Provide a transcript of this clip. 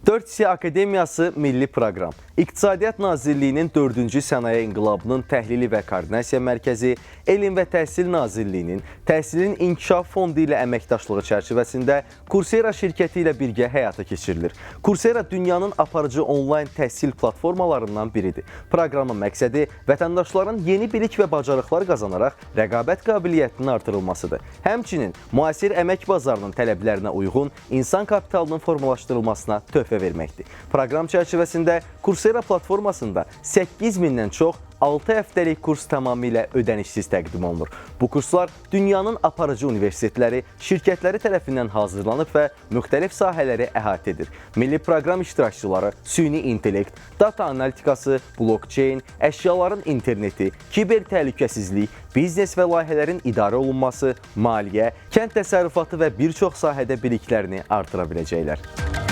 4C Akademiyası Milli Proqram, İqtisadiyyat Nazirliyinin 4-cü Sənaye İnqilabının Təhlili və Koordinasiya Mərkəzi, Elm və Təhsil Nazirliyinin Təhsilin İnkişaf Fondu ilə əməkdaşlığı çərçivəsində Coursera şirkəti ilə birgə həyata keçirilir. Coursera dünyanın aparıcı onlayn təhsil platformalarından biridir. Proqramın məqsədi vətəndaşların yeni bilik və bacarıqlar qazanaraq rəqabət qabiliyyətinin artırılmasıdır. Həmçinin müasir əmək bazarının tələblərinə uyğun insan kapitalının formalaşdırılmasına töhfə verməkdir. Proqram çərçivəsində Coursera platformasında 8000-dən çox 6 həftəlik kurs tamamilə ödənişsiz təqdim olunur. Bu kurslar dünyanın aparıcı universitetləri, şirkətləri tərəfindən hazırlanıb və müxtəlif sahələri əhatə edir. Milli proqram iştirakçıları süni intellekt, data analitikası, blockchain, əşyaların interneti, kiber təhlükəsizlik, biznes və layihələrin idarə olunması, maliyyə, kənd təsərrüfatı və bir çox sahədə biliklərini artıra biləcəklər.